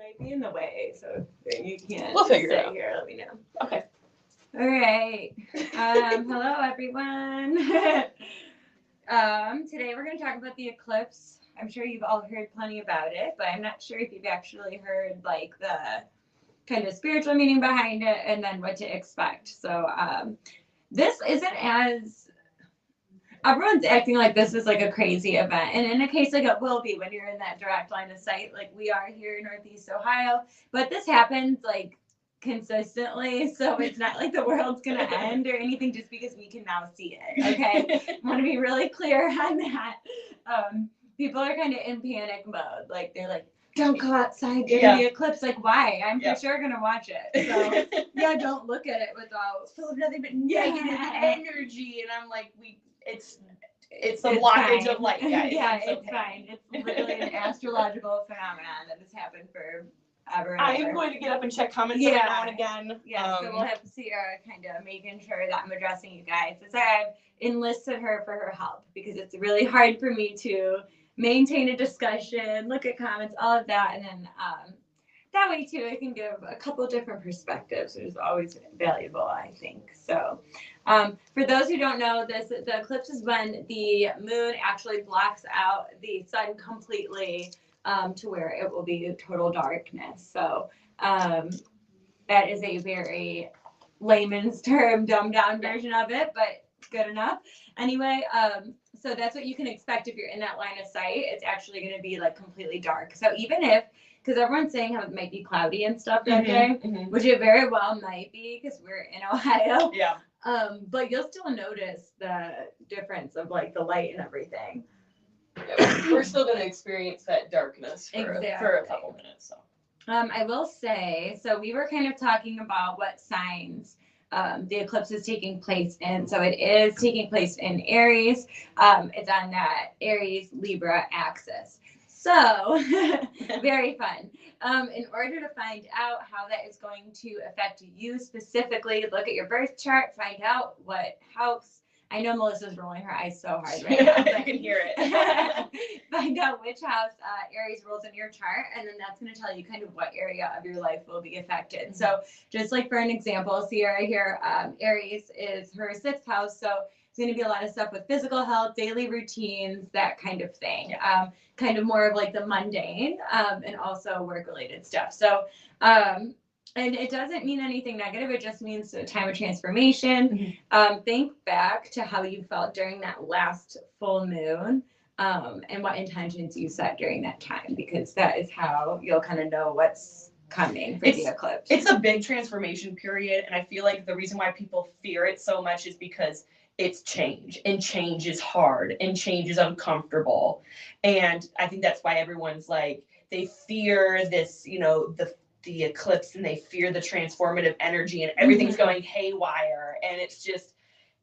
might be in the way, so if you can't We'll figure it sit out. here, let me know. Okay. All right. Hello, everyone. Today we're going to talk about the eclipse. I'm sure you've all heard plenty about it, but I'm not sure if you've actually heard like the kind of spiritual meaning behind it and then what to expect. So this isn't as everyone's acting like this is like a crazy event, and in a case like it will be when you're in that direct line of sight, like we are here in Northeast Ohio. But this happens like consistently, so it's not like the world's gonna end or anything just because we can now see it. Okay, I want to be really clear on that. People are kind of in panic mode, like they're like, don't go outside during the eclipse. Like, why? I'm for sure gonna watch it. So yeah, don't look at it without full of nothing but negative energy, and I'm like, it's a blockage of light, guys. Yeah, it's fine. It's literally an astrological phenomenon that has happened for ever and I ever. am going to get up and check comments every now and again. Yeah, so we'll have Sierra kind of making sure that I'm addressing you guys. So I've enlisted her for her help because it's really hard for me to maintain a discussion, look at comments, all of that, and then that way too I can give a couple different perspectives, which is always valuable, I think. So for those who don't know, the eclipse is when the moon actually blocks out the sun completely to where it will be total darkness. So that is a very layman's term, dumbed down version of it, but good enough. Anyway, so that's what you can expect if you're in that line of sight. It's actually going to be like completely dark. So even if, because everyone's saying how it might be cloudy and stuff that day, which it very well might be because we're in Ohio. Yeah. But you'll still notice the difference of like the light and everything. Yeah, we're still going to experience that darkness for a couple minutes. So. I will say, so we were kind of talking about what signs the eclipse is taking place in. So it is taking place in Aries. It's on that Aries Libra axis. So very fun. In order to find out how that is going to affect you specifically, look at your birth chart, find out what house. I know Melissa's rolling her eyes so hard right now. I can hear it. Find out which house Aries rules in your chart, and then that's going to tell you kind of what area of your life will be affected. Mm-hmm. So just like for an example, Sierra here, Aries is her 6th house, so it's going to be a lot of stuff with physical health, daily routines, that kind of thing. Yeah. Kind of more of like the mundane and also work-related stuff. So and it doesn't mean anything negative. It just means a time of transformation. Mm-hmm. Think back to how you felt during that last full moon and what intentions you set during that time, because that is how you'll kind of know what's coming for the eclipse. It's a big transformation period, and I feel like the reason why people fear it so much is because it's change, and change is hard, and change is uncomfortable. And I think that's why everyone's like, they fear this, the eclipse, and they fear the transformative energy, and everything's going haywire. And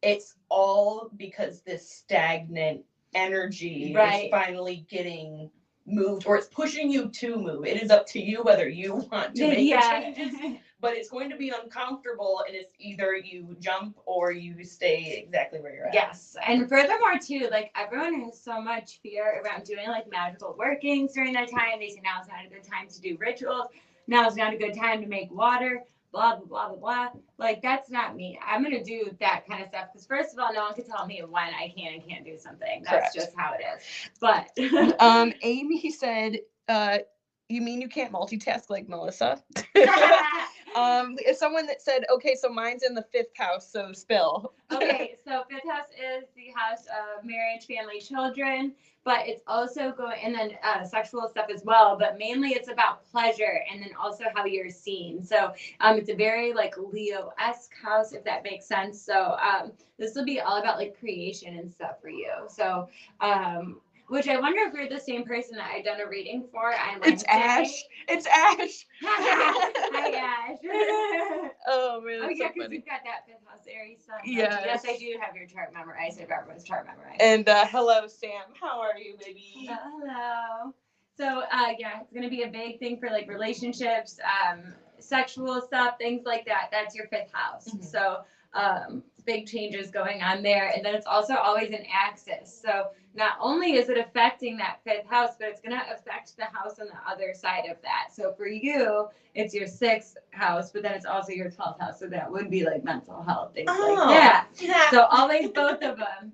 it's all because this stagnant energy is finally getting moved, or it's pushing you to move. It is up to you whether you want to make the changes, but it's going to be uncomfortable, and it's either you jump or you stay exactly where you're at. Yes, and furthermore too, like everyone has so much fear around doing like magical workings during that time. They say now is not a good time to do rituals. Now is not a good time to make water, blah, blah, blah, blah, blah. Like, that's not me. I'm going to do that kind of stuff. Because first of all, no one can tell me when I can and can't do something. That's just how it is. But Amy said, you mean you can't multitask like Melissa? Someone that said, okay, so mine's in the 5th house, so spill. Okay, so 5th house is the house of marriage, family, children, but it's also going, and then sexual stuff as well, but mainly it's about pleasure and then also how you're seen. So it's a very like Leo-esque house, if that makes sense. So this will be all about like creation and stuff for you. So which I wonder if you're the same person that I've done a reading for. It's Ash. It's Ash. Hi, Ash. Oh, man. Oh, yeah, because you've got that 5th house Aries sun. Yes. Yes, I do have your chart memorized. I have everyone's chart memorized. And hello, Sam. How are you, baby? Hello. So, yeah, it's going to be a big thing for like relationships, sexual stuff, things like that. That's your 5th house. Mm-hmm. So, big changes going on there. And then it's also always an axis. So not only is it affecting that fifth house, but it's going to affect the house on the other side of that. So for you, it's your sixth house, but then it's also your 12th house. So that would be like mental health, things like that. Yeah. So always both of them.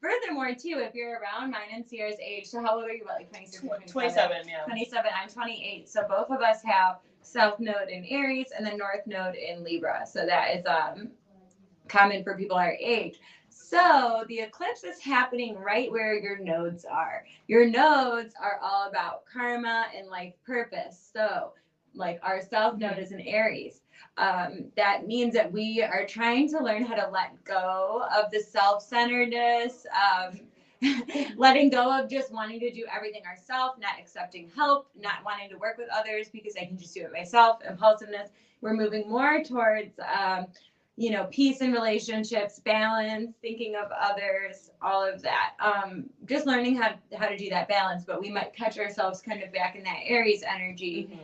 Furthermore, too, if you're around mine and Sierra's age, so how old are you? What, like 26 or 27, yeah. 27, I'm 28. So both of us have South Node in Aries and the North Node in Libra. So that is common for people our age. So the eclipse is happening right where your nodes are. Your nodes are all about karma and life purpose. So like our South Node is in Aries. That means that we are trying to learn how to let go of the self-centeredness, letting go of just wanting to do everything ourselves, not accepting help, not wanting to work with others because I can just do it myself, impulsiveness. We're moving more towards peace in relationships, balance, thinking of others, all of that. Just learning how to do that balance, but we might catch ourselves kind of back in that Aries energy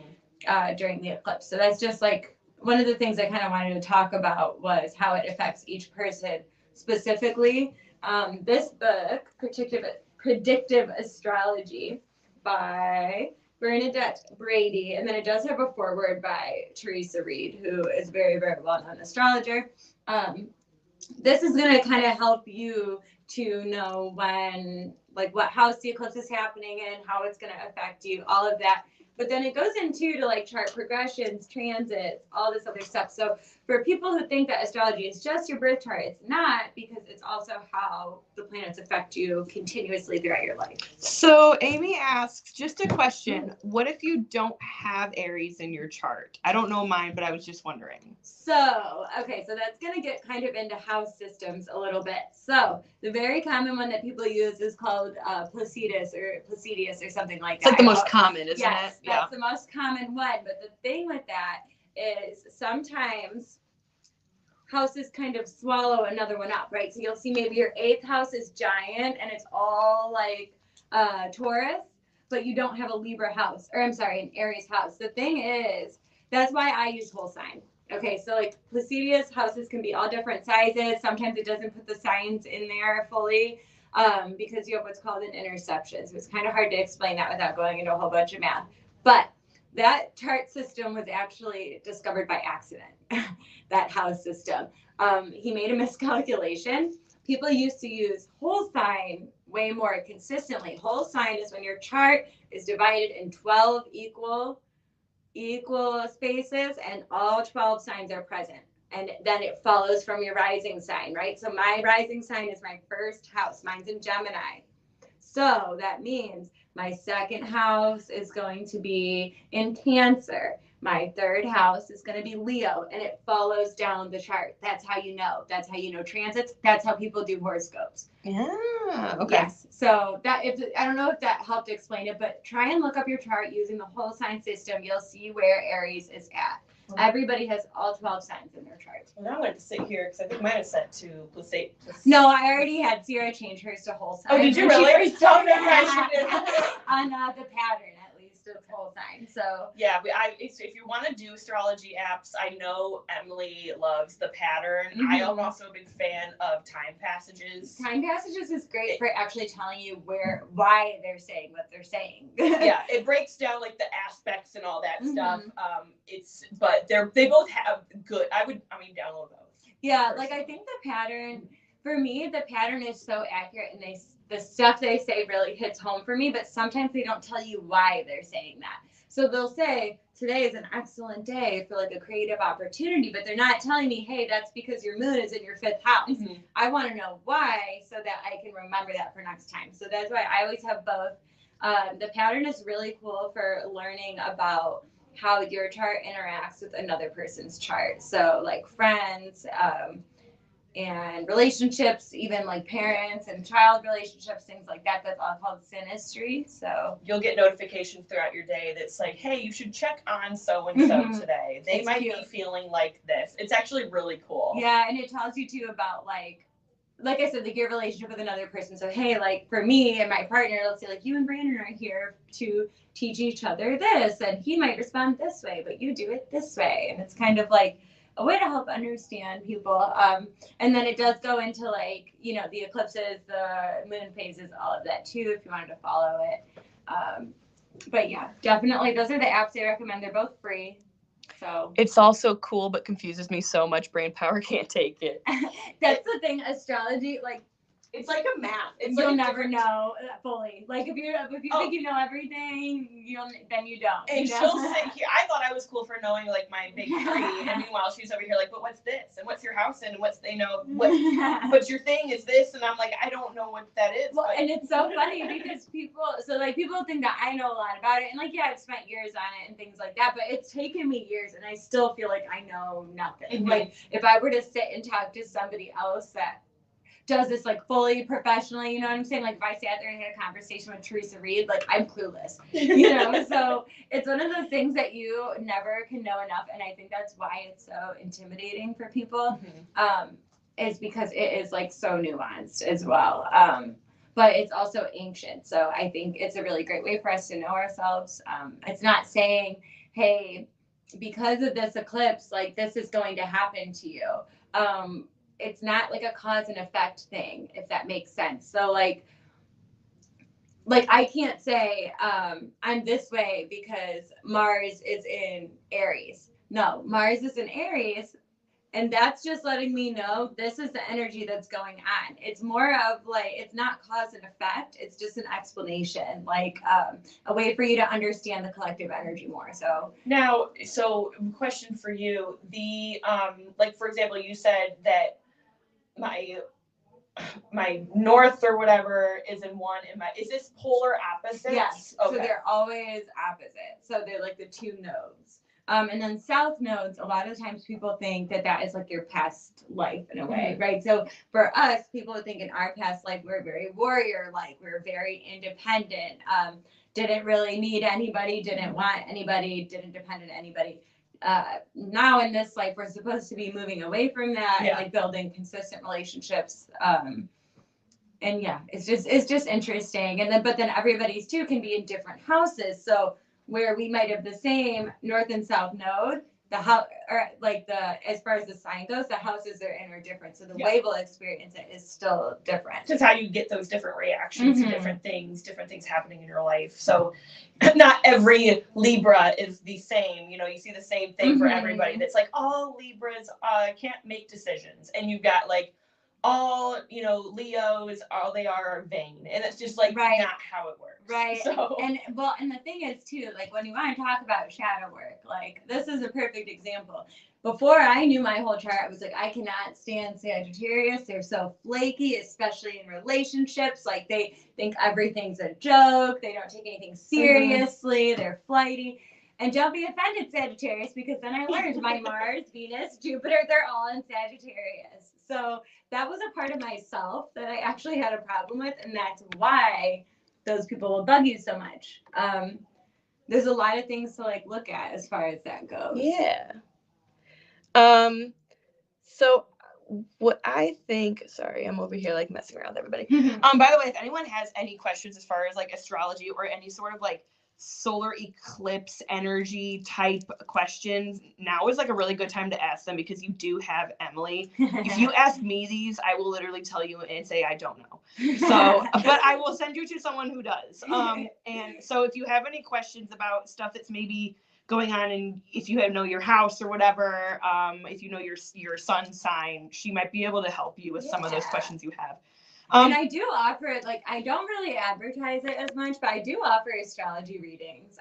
during the eclipse. So that's just like one of the things I kind of wanted to talk about was how it affects each person specifically. This book, Predictive Astrology by Bernadette Brady, and then it does have a foreword by Teresa Reed, who is a very, very well-known astrologer. This is going to kind of help you to know when, like, what house the eclipse is happening in, how it's going to affect you, all of that. But then it goes into to like chart progressions, transits, all this other stuff. So for people who think that astrology is just your birth chart, it's not, because it's also how the planets affect you continuously throughout your life. So Amy asks, just a question, what if you don't have Aries in your chart? I don't know mine, but I was just wondering. So that's going to get kind of into house systems a little bit. So the very common one that people use is called Placidus or something like that. It's like the most common, isn't yes, it? That's the most common one. But the thing with that is sometimes houses kind of swallow another one up, right? So you'll see maybe your 8th house is giant and it's all like Taurus, but you don't have a Libra house, or I'm sorry, an Aries house. The thing is, that's why I use whole sign. Okay, so like Placidius houses can be all different sizes. Sometimes it doesn't put the signs in there fully because you have what's called an interception. So it's kind of hard to explain that without going into a whole bunch of math. But that chart system was actually discovered by accident, that house system. He made a miscalculation. People used to use whole sign way more consistently. Whole sign is when your chart is divided in 12 equal spaces and all 12 signs are present. And then it follows from your rising sign, right? So my rising sign is my first house. Mine's in Gemini. So that means my second house is going to be in Cancer. My third house is going to be Leo, and it follows down the chart. That's how you know. That's how you know transits. That's how people do horoscopes. Yeah. Okay. Yes. So I don't know if that helped explain it, but try and look up your chart using the whole sign system. You'll see where Aries is at. Everybody has all 12 signs in their chart. Well, now I'm going to sit here because I think mine is set to Placid. No, I already had Sierra change hers to whole sign. Oh, did you really? Oh, no, she did. On the pattern, at least, of whole sign. So yeah, if you want to do astrology apps, I know Emily loves the pattern. I am also a big fan of time passages. Time passages is great for actually telling you why they're saying what they're saying. Yeah, it breaks down like the aspects and all that stuff. But they both have good. I mean, download those. Yeah, like I think the pattern, for me, the pattern is so accurate, and the stuff they say really hits home for me, but sometimes they don't tell you why they're saying that. So they'll say, today is an excellent day for like a creative opportunity, but they're not telling me, hey, that's because your moon is in your 5th house. I want to know why so that I can remember that for next time. So that's why I always have both. The pattern is really cool for learning about how your chart interacts with another person's chart. So like friends, and relationships, even like parents and child relationships, things like that. That's all called synastry. So you'll get notifications throughout your day that's like, hey, you should check on so and so today. They might be feeling like this. It's actually really cool. Yeah, and it tells you too about like I said, like your relationship with another person. So hey, like for me and my partner, let's say like you and Brandon are here to teach each other this, and he might respond this way, but you do it this way. And it's kind of like a way to help understand people. And then it does go into like, you know, the eclipses, the moon phases, all of that too, if you wanted to follow it. But yeah, definitely those are the apps I recommend. They're both free. So It's also cool, but confuses me so much. Brain power can't take it. that's the thing. Astrology, like, It's like a math. It's you'll like never know fully. Like if you think you know everything, then you don't. And you know? she'll sit here. I thought I was cool for knowing like my big three, and meanwhile she's over here like, but what's this? And what's your house? And what's what's your thing is this? And I'm like, I don't know what that is. Well, but... and it's so funny because people think that I know a lot about it, and like, yeah, I've spent years on it and things like that, but it's taken me years, and I still feel like I know nothing. Mm-hmm. Like if I were to sit and talk to somebody else that does this like fully professionally, you know what I'm saying? Like if I sat there and had a conversation with Teresa Reed, like I'm clueless, you know? So it's one of those things that you never can know enough. And I think that's why it's so intimidating for people, is because it is like so nuanced as well. But it's also ancient. So I think it's a really great way for us to know ourselves. It's not saying, hey, because of this eclipse, like this is going to happen to you. It's not like a cause and effect thing, if that makes sense. So like I can't say I'm this way because Mars is in Aries. No, Mars is in Aries, and that's just letting me know this is the energy that's going on. It's more of like, it's not cause and effect. It's just an explanation, like a way for you to understand the collective energy more. So now, question for you: the like for example, you said that my north or whatever is in one, and is this polar opposites? Yes. Okay. So they're always opposite. So they're like the two nodes. And then south nodes, a lot of times people think that is like your past life in a way, right? So for us, people think in our past life, we're very warrior-like, we're very independent, didn't really need anybody, didn't want anybody, didn't depend on anybody. Now in this life, we're supposed to be moving away from that and like building consistent relationships. And yeah, it's just interesting. And then, but then everybody's too can be in different houses. So where we might have the same north and south node, the house, or like as far as the sign goes, the houses they're in are different. So the way we'll experience it is still different. Just how you get those different reactions to different things happening in your life. So not every Libra is the same. You know, you see the same thing for everybody. That's like all Libras can't make decisions, and you've got like all, you know, Leos, all they are vain, and it's just like not how it works. Right. So and the thing is too, like when you want to talk about shadow work, like this is a perfect example. Before I knew my whole chart, I was like, I cannot stand Sagittarius. They're so flaky, especially in relationships. Like they think everything's a joke. They don't take anything seriously. They're flighty. And don't be offended, Sagittarius, because then I learned my Mars, Venus, Jupiter, they're all in Sagittarius. So that was a part of myself that I actually had a problem with, and that's why those people will bug you so much. There's a lot of things to like look at as far as that goes. Yeah. So what I think, sorry, I'm over here like messing around with everybody. By the way, if anyone has any questions as far as like astrology or any sort of like solar eclipse energy type questions, now is like a really good time to ask them, because you do have Emily. If you ask me these, I will literally tell you and say I don't know. So, but I will send you to someone who does. And so if you have any questions about stuff that's maybe going on, and if you know your house or whatever, if you know your sun sign, she might be able to help you with some of those questions you have. And I do offer it, like, I don't really advertise it as much, but I do offer astrology readings.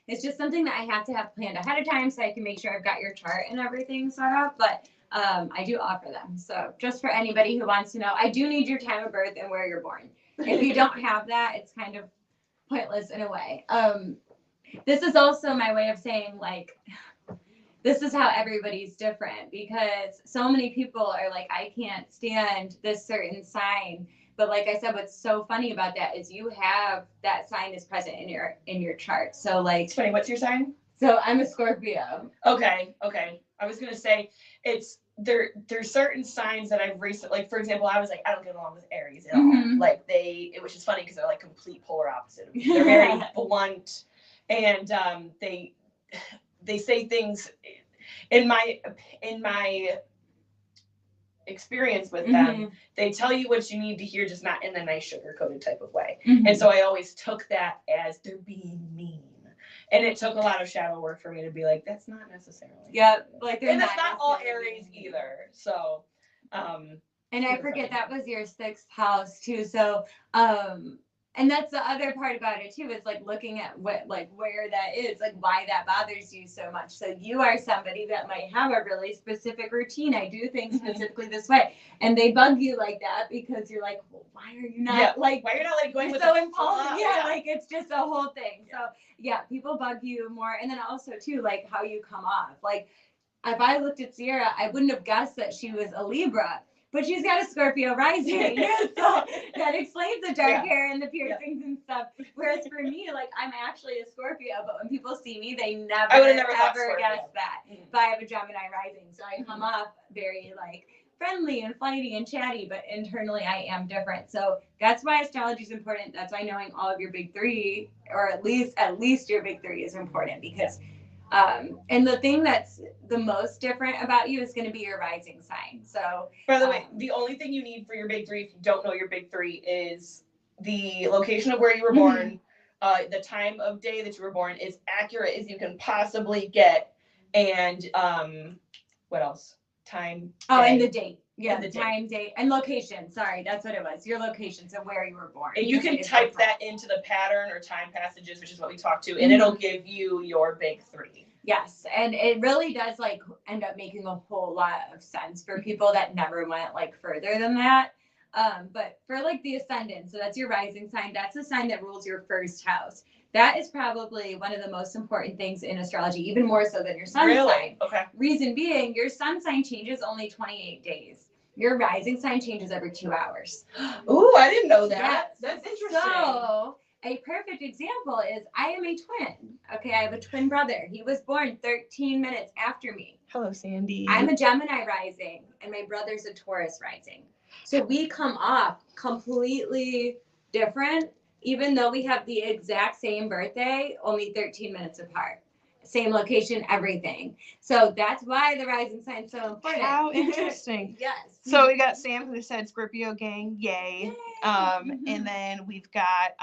It's just something that I have to have planned ahead of time so I can make sure I've got your chart and everything set up. But I do offer them. So just for anybody who wants to know, I do need your time of birth and where you're born. If you don't have that, it's kind of pointless in a way. This is also my way of saying, like, this is how everybody's different, because so many people are like, I can't stand this certain sign. But like I said, what's so funny about that is you have that sign is present in your chart. So like, it's funny. What's your sign? So I'm a Scorpio. Okay. I was gonna say there's certain signs that I've recently, like for example, I was like, I don't get along with Aries at all. Like it was just funny because they're like complete polar opposite of me. They're very blunt, and they say things. in my experience with them, they tell you what you need to hear, just not in the nice sugar coated type of way. And so I always took that as they're being mean. And it took a lot of shadow work for me to be like, that's not necessarily. Yeah, like and that's not all Aries either. So and I forget that was your 6th house too. So and that's the other part about it too, is like looking at what, like where that is, like why that bothers you so much. So you are somebody that might have a really specific routine. I do things specifically this way, and they bug you like that because you're like, well, why are you not like, why you're not like going with so impulsive? Yeah, like it's just a whole thing. Yeah. So yeah, people bug you more, and then also too, like how you come off. Like if I looked at Sierra, I wouldn't have guessed that she was a Libra. But she's got a Scorpio rising, so that explains the dark hair and the piercings and stuff. Whereas for me, like I'm actually a Scorpio, but when people see me, they never ever guess that. But I have a Gemini rising, so I come off very like friendly and flighty and chatty, but internally I am different. So that's why astrology is important. That's why knowing all of your big 3, or at least your big 3, is important, because. And the thing that's the most different about you is going to be your rising sign. So, by the way, the only thing you need for your big 3, if you don't know your big 3, is the location of where you were born, the time of day that you were born, as accurate as you can possibly get, and what else? Time. And the date. Yeah, the time, date, and location. Sorry, that's what it was. Your location, so where you were born. And you can type that into the pattern or time passages, which is what we talked to, and it'll give you your big 3. Yes, and it really does like end up making a whole lot of sense for people that never went like further than that. But for like the ascendant, so that's your rising sign. That's the sign that rules your 1st house. That is probably one of the most important things in astrology, even more so than your sun sign. Okay. Reason being, your sun sign changes only 28 days. Your rising sign changes every 2 hours. Ooh, I didn't know that. Yes. That's interesting. So a perfect example is I am a twin. Okay, I have a twin brother. He was born 13 minutes after me. Hello, Sandy. I'm a Gemini rising, and my brother's a Taurus rising. So we come off completely different, even though we have the exact same birthday, only 13 minutes apart. Same location, everything. So that's why the rising sign is so important. How interesting. Yes. So we got Sam, who said Scorpio gang, yay. And then we've got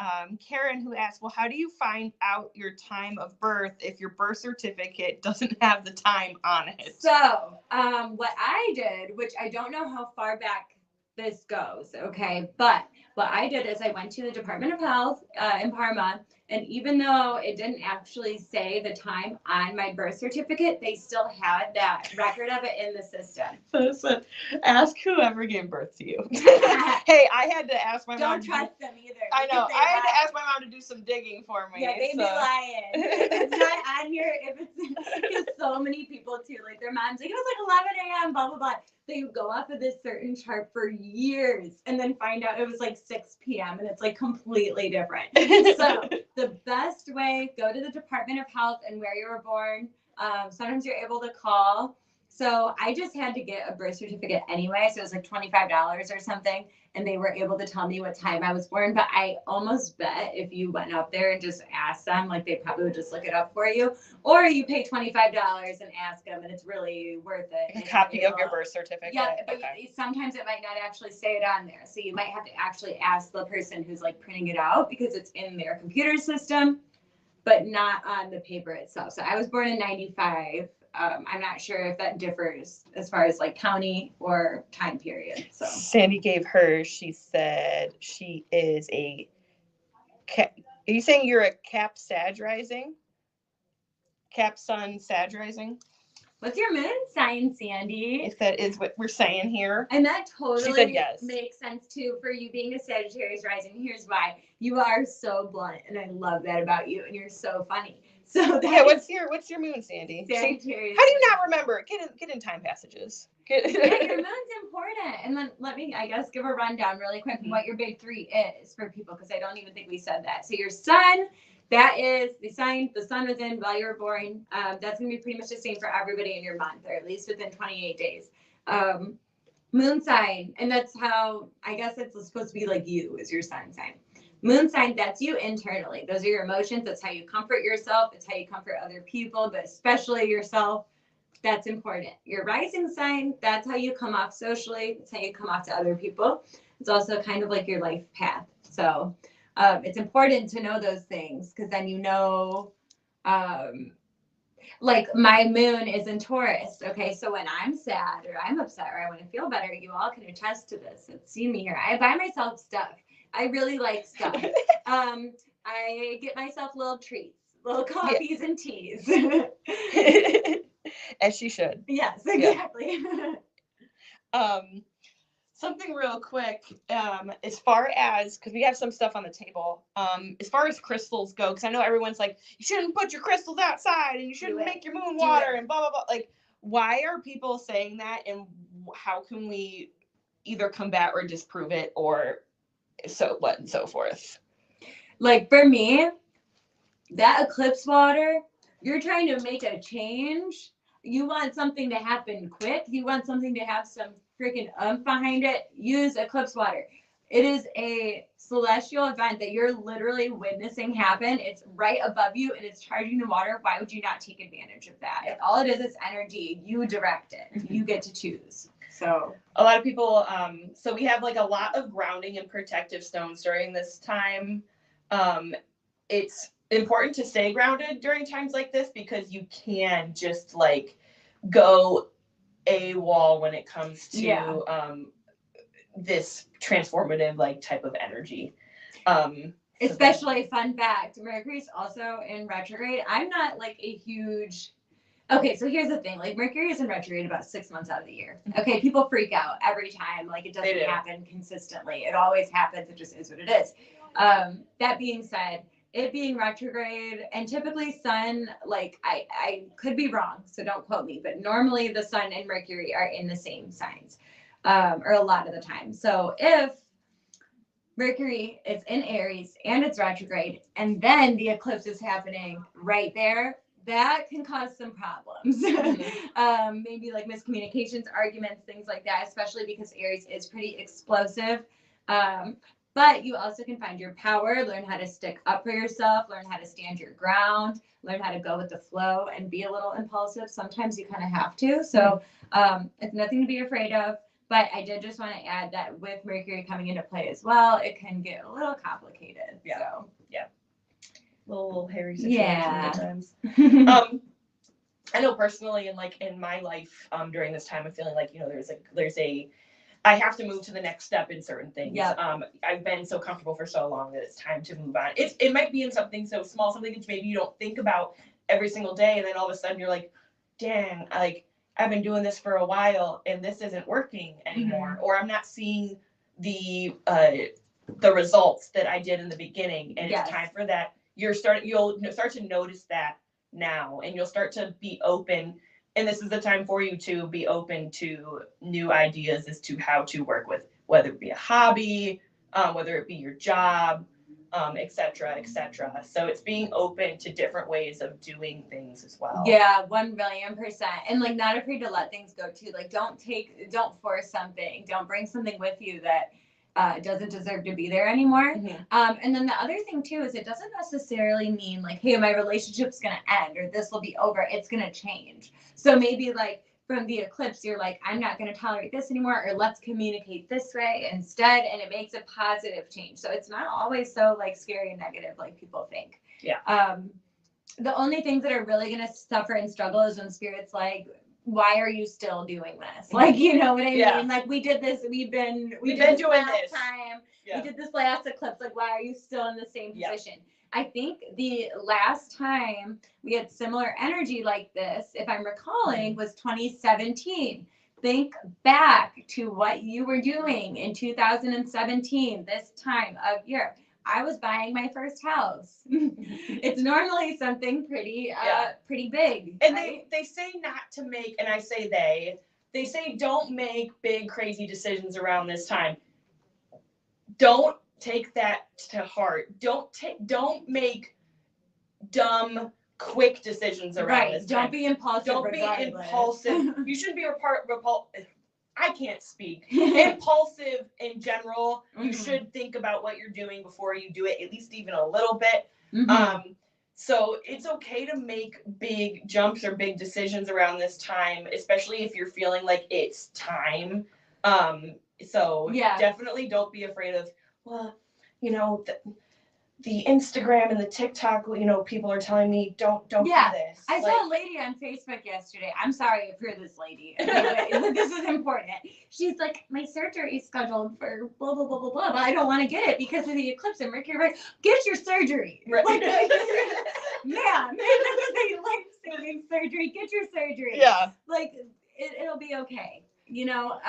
Karen, who asked, well, how do you find out your time of birth if your birth certificate doesn't have the time on it? So what I did, which I don't know how far back this goes, okay, but what I did is I went to the Department of Health in Parma, and even though it didn't actually say the time on my birth certificate, they still had that record of it in the system. Listen, ask whoever gave birth to you. Hey, I had to ask my mom. Don't trust them either. I know. I had to ask my mom to do some digging for me. Yeah, they'd be lying. If it's not on here, if it's because so many people too, like their mom's like, it was like 11 a.m., blah, blah, blah. They would go off of this certain chart for years and then find out it was like 6 p.m. and it's like completely different. So the best way, go to the Department of Health and where you were born. Sometimes you're able to call. So I just had to get a birth certificate anyway. So it was like $25 or something. And they were able to tell me what time I was born. But I almost bet if you went up there and just asked them, like they probably would just look it up for you. Or you pay $25 and ask them, and it's really worth it. A copy of your birth certificate. Yeah, but sometimes it might not actually say it on there. So you might have to actually ask the person who's like printing it out because it's in their computer system, but not on the paper itself. So I was born in 95. I'm not sure if that differs as far as like county or time period. So Sandy gave her, she said she is a Cap. Are you saying you're a Cap Sag rising? Cap Sun Sag rising? What's your moon sign, Sandy? If that is what we're saying here. And that totally She said yes. Makes sense too for you being a Sagittarius rising. Here's why. You are so blunt, and I love that about you, and you're so funny. So yeah, what's your moon, Sandy? Sagittarius. How do you not remember? Get in time passages. Yeah, your moon's important. And then let me, I guess, give a rundown really quick what your big 3 is for people, because I don't even think we said that. So your sun, that is the sign the sun was in while you were born. That's going to be pretty much the same for everybody in your month, or at least within 28 days. Moon sign, and that's how, I guess it's supposed to be like you is your sun sign. Moon sign, that's you internally. Those are your emotions. That's how you comfort yourself. It's how you comfort other people, but especially yourself. That's important. Your rising sign, that's how you come off socially. That's how you come off to other people. It's also kind of like your life path. So it's important to know those things because then you know, like my moon is in Taurus. Okay, so when I'm sad or I'm upset or I want to feel better, you all can attest to this and see me here. I buy myself stuff. I really like stuff. I get myself little treats, little coffees and teas. As she should. Yes, exactly. Something real quick, as far as, because we have some stuff on the table, as far as crystals go, because I know everyone's like, you shouldn't put your crystals outside and you shouldn't make your moon water and blah, blah, blah. Like, why are people saying that and how can we either combat or disprove it or so what and so forth? Like for me, that eclipse water, you're trying to make a change. You want something to happen quick. You want something to have some freaking behind it. Use eclipse water. It is a celestial event that you're literally witnessing happen. It's right above you and it's charging the water. Why would you not take advantage of that? All it is energy. You direct it. You get to choose. So a lot of people, so we have like a lot of grounding and protective stones during this time. It's important to stay grounded during times like this because you can just like go AWOL when it comes to this transformative like type of energy. Especially fun fact, Mercury's also in retrograde. I'm not like a huge Okay, so here's the thing. Like Mercury is in retrograde about 6 months out of the year. Okay, people freak out every time. Like it doesn't happen consistently. It always happens. It just is what it is. That being said, it being retrograde and typically Sun, like I could be wrong, so don't quote me, but normally the Sun and Mercury are in the same signs, or a lot of the time. So if Mercury is in Aries and it's retrograde, and then the eclipse is happening right there, that can cause some problems. Maybe like miscommunications, arguments, things like that, especially because Aries is pretty explosive. But you also can find your power, learn how to stick up for yourself, learn how to stand your ground, learn how to go with the flow and be a little impulsive. Sometimes you kind of have to. So it's nothing to be afraid of. But I did just want to add that with Mercury coming into play as well, it can get a little complicated. Yeah. So. Yeah. Little hairy situation at times. I know personally, and like in my life, during this time, I'm feeling like I have to move to the next step in certain things. Yep. I've been so comfortable for so long that it's time to move on. It might be in something so small, something that maybe you don't think about every single day, and then all of a sudden you're like, dang, I've been doing this for a while and this isn't working anymore, or I'm not seeing the results that I did in the beginning, and it's time for that. You'll start to notice that now, and you'll start to be open. And this is the time for you to be open to new ideas as to how to work with, whether it be a hobby, whether it be your job, et cetera, et cetera. So it's being open to different ways of doing things as well. Yeah, 1,000,000%. And like not afraid to let things go too. Like don't force something. Don't bring something with you that doesn't deserve to be there anymore. And then the other thing too is it doesn't necessarily mean like, hey, my relationship's gonna end or this will be over. It's gonna change. So maybe like from the eclipse, you're like, I'm not gonna tolerate this anymore, or let's communicate this way instead, and it makes a positive change. So it's not always so like scary and negative like people think. Yeah. The only things that are really gonna suffer and struggle is when spirit's like, why are you still doing this? Like, you know what I mean? Like we did this, we've been doing this last time. We did this last eclipse. Like, why are you still in the same position? I think the last time we had similar energy like this, if I'm recalling, was 2017. Think back to what you were doing in 2017, this time of year. I was buying my first house. It's normally something pretty big. And right? they say not to make, and I say they say don't make big crazy decisions around this time. Don't take that to heart. Don't make dumb quick decisions around this time. Don't be impulsive. Don't be impulsive. You shouldn't be I can't speak. Impulsive in general. You should think about what you're doing before you do it, at least even a little bit. So it's okay to make big jumps or big decisions around this time, especially if you're feeling like it's time. So Yeah. definitely don't be afraid of, well, you know, the Instagram and the TikTok, you know, people are telling me don't Yeah. do this. I saw a lady on Facebook yesterday. I'm sorry if you're this lady, but this is important. She's like, my surgery is scheduled for blah blah blah blah blah, but I don't want to get it because of the eclipse and Mercury. Right? Get your surgery. Right. Like, man, this is a life-saving surgery. Get your surgery. Yeah. Like, it'll be okay. You know,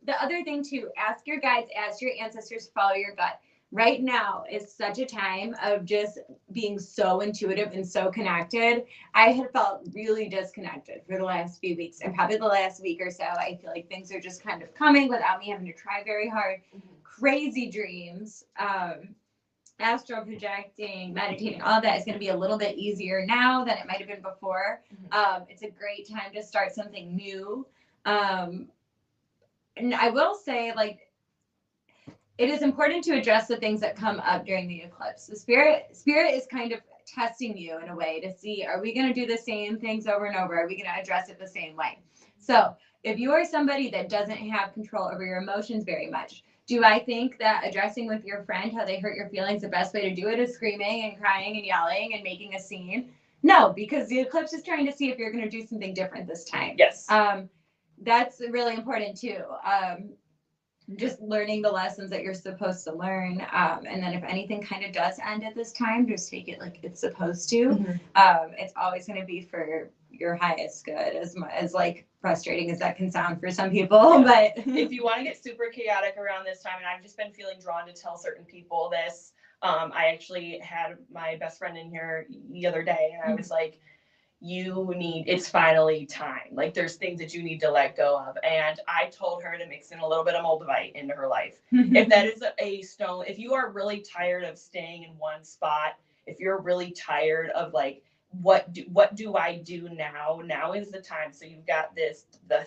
the other thing too, ask your guides, ask your ancestors, follow your gut. Right now is such a time of just being so intuitive and so connected. I had felt really disconnected for the last few weeks, and probably the last week or so. I feel like things are just kind of coming without me having to try very hard. Crazy dreams, astral projecting, meditating, all of that is going to be a little bit easier now than it might have been before. It's a great time to start something new. And I will say, like, it is important to address the things that come up during the eclipse. The spirit is kind of testing you in a way to see, are we going to do the same things over and over? Are we going to address it the same way? So if you are somebody that doesn't have control over your emotions very much, do I think that addressing with your friend how they hurt your feelings, the best way to do it is screaming and crying and yelling and making a scene? No, because the eclipse is trying to see if you're going to do something different this time. Yes. That's really important too. Just learning the lessons that you're supposed to learn. And then if anything kind of does end at this time, just take it like it's supposed to. It's always going to be for your highest good, as like frustrating as that can sound for some people. Yeah. But if you want to get super chaotic around this time, and I've just been feeling drawn to tell certain people this, I actually had my best friend in here the other day, and I was like, it's finally time. Like, there's things that you need to let go of. And I told her to mix in a little bit of moldavite into her life. If that is a stone, if you are really tired of staying in one spot, if you're really tired of like, what do I do now? Now is the time. So you've got the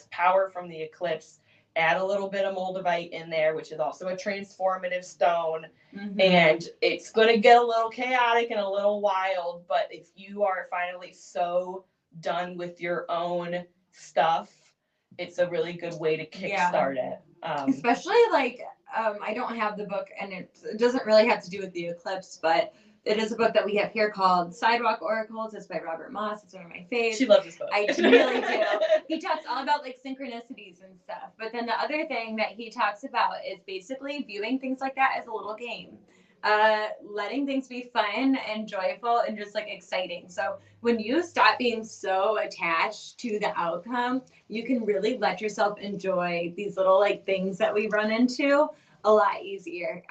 power from the eclipse. Add a little bit of moldavite in there, which is also a transformative stone. And it's going to get a little chaotic and a little wild, but if you are finally so done with your own stuff, it's a really good way to kickstart it. Especially like, I don't have the book, and it doesn't really have to do with the eclipse, but it is a book that we have here called Sidewalk Oracles. It's by Robert Moss. It's one of my faves. She loves this book. I really do. He talks all about like synchronicities and stuff. But then the other thing that he talks about is basically viewing things like that as a little game. Letting things be fun and joyful and just like exciting. So when you stop being so attached to the outcome, you can really let yourself enjoy these little like things that we run into a lot easier.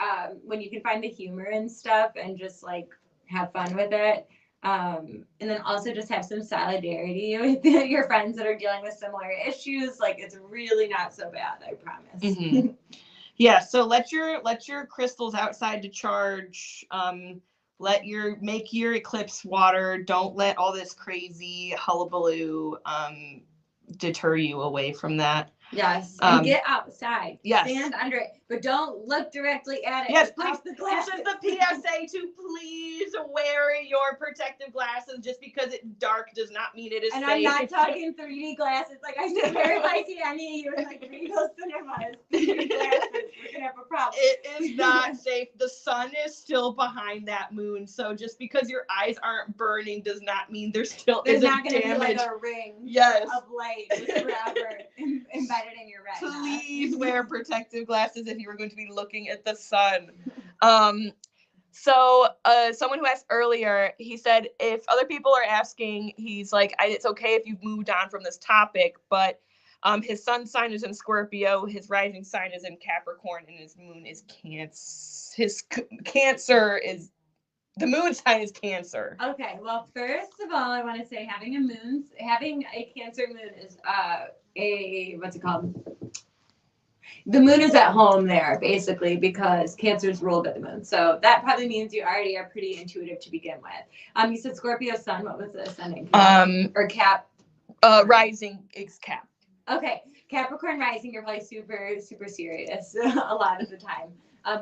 When you can find the humor and stuff and just like have fun with it. And then also just have some solidarity with your friends that are dealing with similar issues. Like, it's really not so bad, I promise. Yeah, so let your crystals outside to charge. Make your eclipse water. Don't let all this crazy hullabaloo deter you away from that. Yes, and get outside. Yes. Stand under it, but don't look directly at it. Yes, please. The this is the PSA to please wear your protective glasses. Just because it's dark does not mean it is and safe. I'm not talking 3D glasses. Like, I said, if I see any of you in like 3D cinemas, 3D glasses, we're gonna have a problem. It is not safe. The sun is still behind that moon, so just because your eyes aren't burning does not mean there's not gonna damage. be like a ring of light just forever embedded in your retina. Please wear protective glasses if you are going to be looking at the sun. So someone who asked earlier, he said if other people are asking, he's like, it's okay if you've moved on from this topic, but his sun sign is in Scorpio, his rising sign is in Capricorn, and his moon is Cancer. The moon sign is Cancer. Okay, well, first of all, I want to say having a Cancer moon is what's it called? The moon is at home there, basically, because Cancer's ruled by the moon. So that probably means you already are pretty intuitive to begin with. You said Scorpio sun. What was the ascending? Or Cap? Rising is Cap. Okay, Capricorn rising, you're probably super, super serious a lot of the time.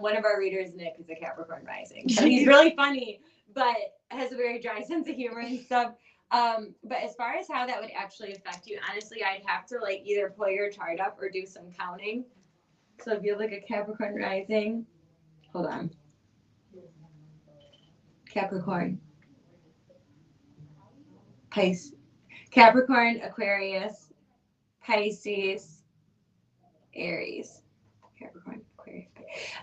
One of our readers, Nick, is a Capricorn rising. So he's really funny but has a very dry sense of humor and stuff. But as far as how that would actually affect you, honestly, I'd have to like either pull your chart up or do some counting. So if you have like a Capricorn rising, hold on. Capricorn, Pisces, Capricorn, Aquarius, Pisces, Aries. Capricorn, Aquarius.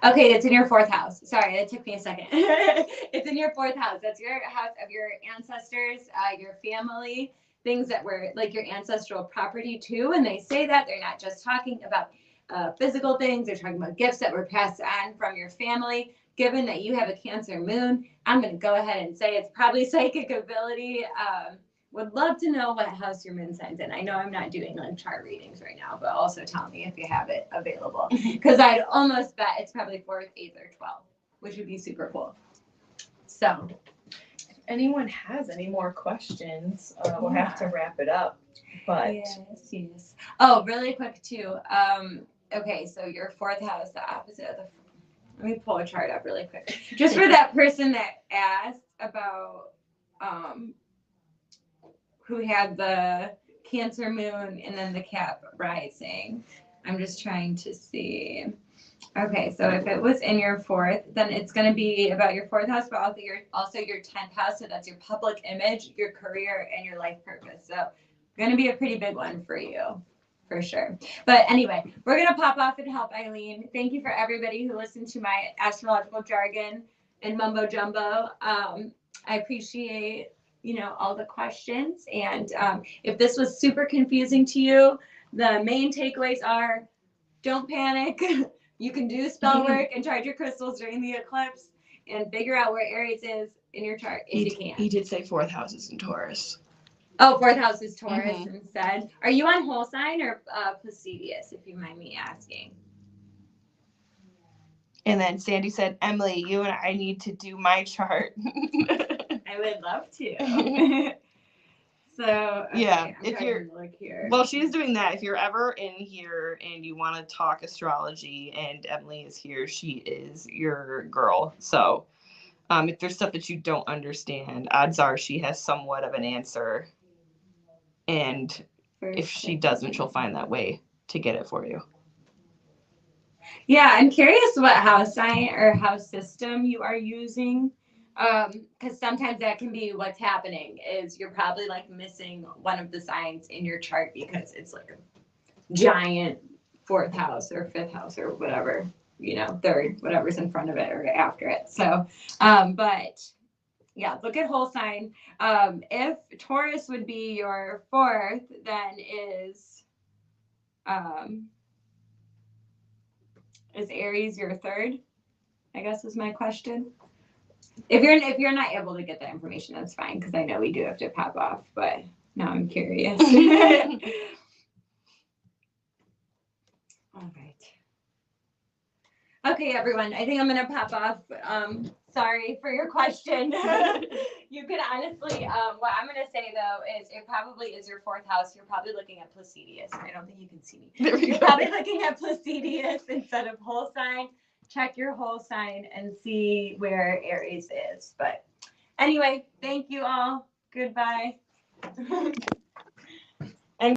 Okay, it's in your fourth house. Sorry, that took me a second. It's in your fourth house. That's your house of your ancestors, your family, things that were like your ancestral property too. And they say that they're not just talking about physical things, they're talking about gifts that were passed on from your family. Given that you have a Cancer moon, I'm going to go ahead and say it's probably psychic ability. Would love to know what house your moon sign's in. I know I'm not doing like chart readings right now, but also tell me if you have it available. Because I'd almost bet it's probably 4th, 8th, or 12th, which would be super cool. So, If anyone has any more questions, we'll have to wrap it up. But yes. Oh, really quick too. Okay, so your fourth house, the opposite of the. Let me pull a chart up really quick, just for that person that asked about who had the Cancer moon and then the Cap rising. I'm just trying to see. Okay, so if it was in your fourth, then it's going to be about your fourth house, but also your 10th house. So that's your public image, your career, and your life purpose. So going to be a pretty big one for you, for sure. But anyway, we're going to pop off and help Eileen. Thank you for everybody who listened to my astrological jargon and mumbo jumbo. I appreciate all the questions. And if this was super confusing to you, the main takeaways are don't panic. You can do spell work and charge your crystals during the eclipse and figure out where Aries is in your chart if you can. He did say fourth house is in Taurus. Oh, fourth house is Taurus instead. Are you on whole sign or Placidius, if you mind me asking? And then Sandy said, Emily, you and I need to do my chart. I would love to. So okay, yeah, I'm if you're look here. Well, she's doing that. If you're ever in here and you want to talk astrology and Emily is here, she is your girl. So if there's stuff that you don't understand, odds are she has somewhat of an answer. And if she doesn't, she'll find that way to get it for you. Yeah, I'm curious what house sign or house system you are using. Because sometimes that can be what's happening is you're probably like missing one of the signs in your chart because it's like a giant fourth house or fifth house or whatever, third, whatever's in front of it or after it. So, but yeah, look at whole sign. If Taurus would be your fourth, then is Aries your third? I guess is my question. If you're not able to get that information, that's fine because I know we do have to pop off. But now I'm curious. All right. Okay, everyone. I think I'm gonna pop off. Sorry for your question. You can honestly, what I'm gonna say though is it probably is your fourth house. You're probably looking at Placidius. I don't think you can see me. You're probably looking at Placidius instead of whole sign. Check your whole sign and see where Aries is. But anyway, thank you all. Goodbye.